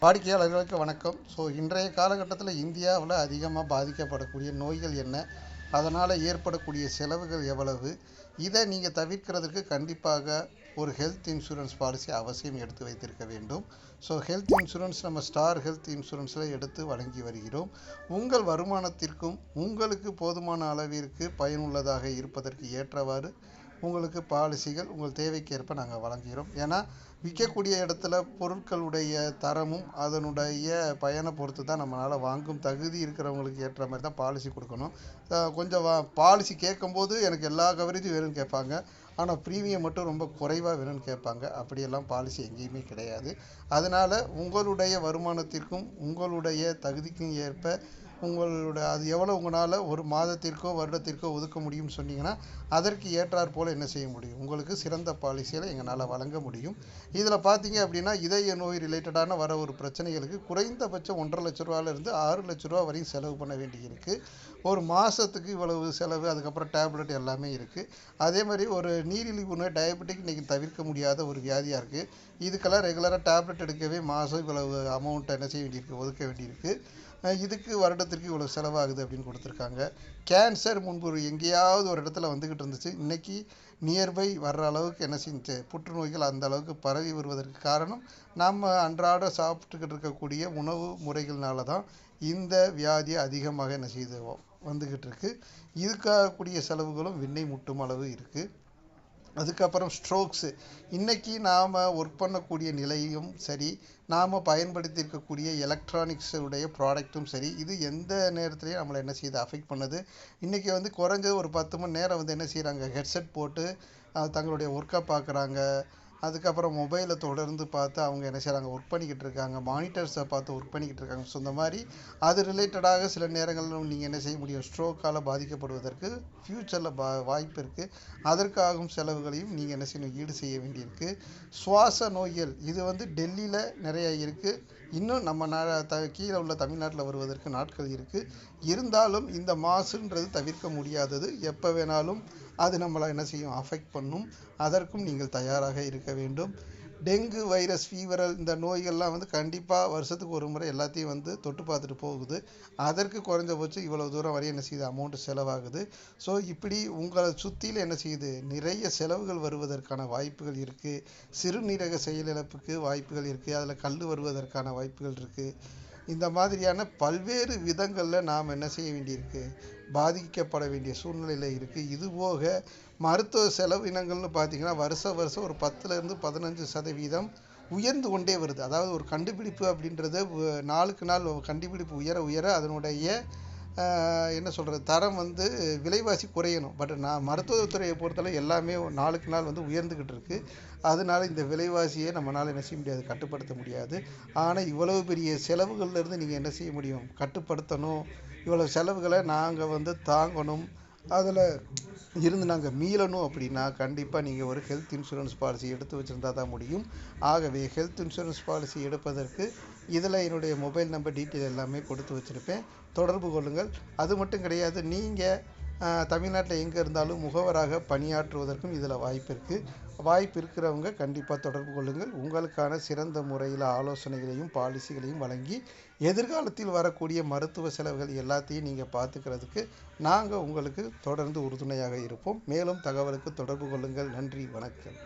வாடிக்கையாளர்களுக்கு வணக்கம். இன்றைய காலகட்டத்தில் இந்தியாவில் அதிகமாக பாதிக்கப்படக்கூடிய நோய்கள் என்ன, அதனால் ஏற்படக்கூடிய செலவுகள் எவ்வளவு, இதை நீங்கள் தவிர்க்கிறதுக்கு கண்டிப்பாக ஒரு ஹெல்த் இன்சூரன்ஸ் பாலிசி அவசியம் எடுத்து வைத்திருக்க வேண்டும். ஹெல்த் இன்சூரன்ஸ் நம்ம ஸ்டார் ஹெல்த் இன்சூரன்ஸில் எடுத்து வழங்கி வருகிறோம். உங்கள் வருமானத்திற்கும் உங்களுக்கு போதுமான அளவிற்கு பயனுள்ளதாக இருப்பதற்கு ஏற்றவாறு உங்களுக்கு பாலிசிகள் உங்கள் தேவைக்கேற்ப நாங்கள் வழங்குகிறோம். ஏன்னா விற்கக்கூடிய இடத்துல பொருட்களுடைய தரமும் அதனுடைய பயனை பொறுத்து தான் நம்மளால் வாங்கும் தகுதி இருக்கிறவங்களுக்கு ஏற்ற மாதிரி தான் பாலிசி கொடுக்கணும். கொஞ்சம் பாலிசி கேட்கும்போது எனக்கு எல்லா கவரேஜும் வேணும்னு கேட்பாங்க, ஆனால் ப்ரீமியம் மட்டும் ரொம்ப குறைவாக வேணும்னு கேட்பாங்க. அப்படியெல்லாம் பாலிசி எங்கேயுமே கிடையாது. அதனால் உங்களுடைய வருமானத்திற்கும் உங்களுடைய தகுதிக்கும் ஏற்ப அது எவ்வளோ உங்களால் ஒரு மாதத்திற்கோ வருடத்திற்கோ ஒதுக்க முடியும்னு சொன்னீங்கன்னா அதற்கு ஏற்றாற் போல் என்ன செய்ய முடியும், உங்களுக்கு சிறந்த பாலிசிகளை எங்களால் வழங்க முடியும். இதில் பார்த்தீங்க அப்படின்னா இதய நோய் ரிலேட்டடான வர ஒரு பிரச்சனைகளுக்கு குறைந்தபட்சம் 1,50,000 லட்ச ரூபாயிலிருந்து 6 லட்ச ரூபா வரையும் செலவு பண்ண வேண்டியிருக்கு. ஒரு மாதத்துக்கு இவ்வளவு செலவு, அதுக்கப்புறம் டேப்லெட் எல்லாமே இருக்குது. அதே மாதிரி ஒரு நீரிழிவு நோய் டயபெட்டிக் இன்றைக்கி தவிர்க்க முடியாத ஒரு வியாதியாக இருக்குது. இதுக்கெல்லாம் ரெகுலராக டேப்லெட் எடுக்கவே மாதம் இவ்வளவு அமௌண்ட்டை என்ன செய்ய வேண்டியிருக்கு, ஒதுக்க வேண்டியிருக்கு. இதுக்கு வருடத்திற்கு இவ்வளோ செலவாகுது அப்படின்னு கொடுத்துருக்காங்க. கேன்சர் முன்பு எங்கேயாவது ஒரு இடத்துல வந்துக்கிட்டு இருந்துச்சு, இன்றைக்கி நியர்பை வர்ற அளவுக்கு என்ன செஞ்சு புற்றுநோய்கள் அந்த அளவுக்கு பரவி வருவதற்கு காரணம் நம்ம அன்றாட சாப்பிட்டுக்கிட்டு இருக்கக்கூடிய உணவு முறைகள்னால தான் இந்த வியாதி அதிகமாக என்ன செய்து வந்துக்கிட்டு இருக்கு. இதுக்காகக்கூடிய செலவுகளும் விண்ணை முட்டும் அளவு இருக்குது. அதுக்கப்புறம் ஸ்ட்ரோக்ஸு, இன்றைக்கி நாம் ஒர்க் பண்ணக்கூடிய நிலையும் சரி, நாம் பயன்படுத்தியிருக்கக்கூடிய எலக்ட்ரானிக்ஸுடைய ப்ராடக்ட்டும் சரி, இது எந்த நேரத்துலையும் நம்மளை என்ன செய்யுது, அஃபெக்ட் பண்ணுது. இன்றைக்கி குறைஞ்சது ஒரு 10 மணி நேரம் என்ன செய்கிறாங்க, ஹெட்செட் போட்டு தங்களுடைய ஒர்க்கை பார்க்குறாங்க. அதுக்கப்புறம் மொபைலை தொடர்ந்து பார்த்து அவங்க என்ன செய்கிறாங்க, ஒர்க் பண்ணிக்கிட்டு இருக்காங்க. மானிட்டர்ஸை பார்த்து ஒர்க் பண்ணிக்கிட்டு இருக்காங்க. இந்த மாதிரி அது ரிலேட்டடாக சில நேரங்களில் நீங்கள் என்ன செய்ய முடியும், ஸ்ட்ரோக்கால் பாதிக்கப்படுவதற்கு ஃப்யூச்சரில் வாய்ப்பு இருக்குது. அதற்காகும் செலவுகளையும் நீங்கள் என்ன செய்யணும், ஈடு செய்ய வேண்டியிருக்கு. சுவாச நோய்கள் இது டெல்லியில் நிறைய இருக்குது. இன்னும் நம்ம கீழே உள்ள தமிழ்நாட்டில் வருவதற்கு நாட்கள் இருக்குது. இருந்தாலும் இந்த மாசுன்றது தவிர்க்க முடியாதது. எப்போ வேணாலும் அது நம்மளை என்ன செய்யும், அஃபெக்ட் பண்ணும். அதற்கும் நீங்கள் தயாராக இருக்க வேண்டும். டெங்கு வைரஸ் ஃபீவரல் இந்த நோய்கள்லாம் கண்டிப்பாக வருஷத்துக்கு ஒரு முறை எல்லாத்தையும் தொட்டு பார்த்துட்டு போகுது. அதற்கு குறைஞ்சபட்சம் இவ்வளோ தூரம் வரையும் என்ன செய்யுது, அமௌண்ட்டு செலவாகுது. இப்படி உங்களை சுற்றியில் என்ன செய்யுது, நிறைய செலவுகள் வருவதற்கான வாய்ப்புகள் இருக்குது. சிறுநீரக செயலிழப்புக்கு வாய்ப்புகள் இருக்குது. அதில் கல் வருவதற்கான வாய்ப்புகள் இருக்குது. இந்த மாதிரியான பல்வேறு விதங்களில் நாம் என்ன செய்ய வேண்டியிருக்கு, பாதிக்கப்பட வேண்டிய சூழ்நிலையில் இருக்குது. இதுபோக மருத்துவ செலவினங்கள்னு பார்த்திங்கன்னா வருஷம் ஒரு 10லேருந்து 15% உயர்ந்து கொண்டே வருது. அதாவது ஒரு கண்டுபிடிப்பு அப்படின்றது நாளுக்கு நாள் கண்டுபிடிப்பு உயர உயர அதனுடைய என்ன சொல்கிறது, தரம் விலைவாசி குறையணும். பட் நான் மருத்துவத்துறையை பொறுத்தளவு எல்லாமே நாளுக்கு நாள் உயர்ந்துக்கிட்டு இருக்குது. அதனால இந்த விலைவாசியை நம்மளால் என்ன செய்ய முடியாது, கட்டுப்படுத்த முடியாது. ஆனால் இவ்வளவு பெரிய செலவுகள்லேருந்து நீங்கள் என்ன செய்ய முடியும், கட்டுப்படுத்தணும். இவ்வளோ செலவுகளை நாங்கள் தாங்கணும். அதில் இருந்து நாங்கள் மீளணும் அப்படின்னா கண்டிப்பாக நீங்கள் ஒரு ஹெல்த் இன்சூரன்ஸ் பாலிசி எடுத்து வச்சுருந்தா தான் முடியும். ஆகவே ஹெல்த் இன்சூரன்ஸ் பாலிசி எடுப்பதற்கு இதில் என்னுடைய மொபைல் நம்பர் டீட்டெயில் எல்லாமே கொடுத்து வச்சுருப்பேன், தொடர்பு கொள்ளுங்கள். அது மட்டும் கிடையாது, நீங்கள் தமிழ்நாட்டில் எங்கே இருந்தாலும் முகவராக பணியாற்றுவதற்கும் இதில் வாய்ப்பு இருக்குது. வாய்ப்பு இருக்கிறவங்க கண்டிப்பாக தொடர்பு கொள்ளுங்கள். உங்களுக்கான சிறந்த முறையில் ஆலோசனைகளையும் பாலிசிகளையும் வழங்கி எதிர்காலத்தில் வரக்கூடிய மருத்துவ செலவுகள் எல்லாத்தையும் நீங்கள் பார்த்துக்கிறதுக்கு நாங்கள் உங்களுக்கு தொடர்ந்து உறுதுணையாக இருப்போம். மேலும் தகவலுக்கு தொடர்பு கொள்ளுங்கள். நன்றி, வணக்கம்.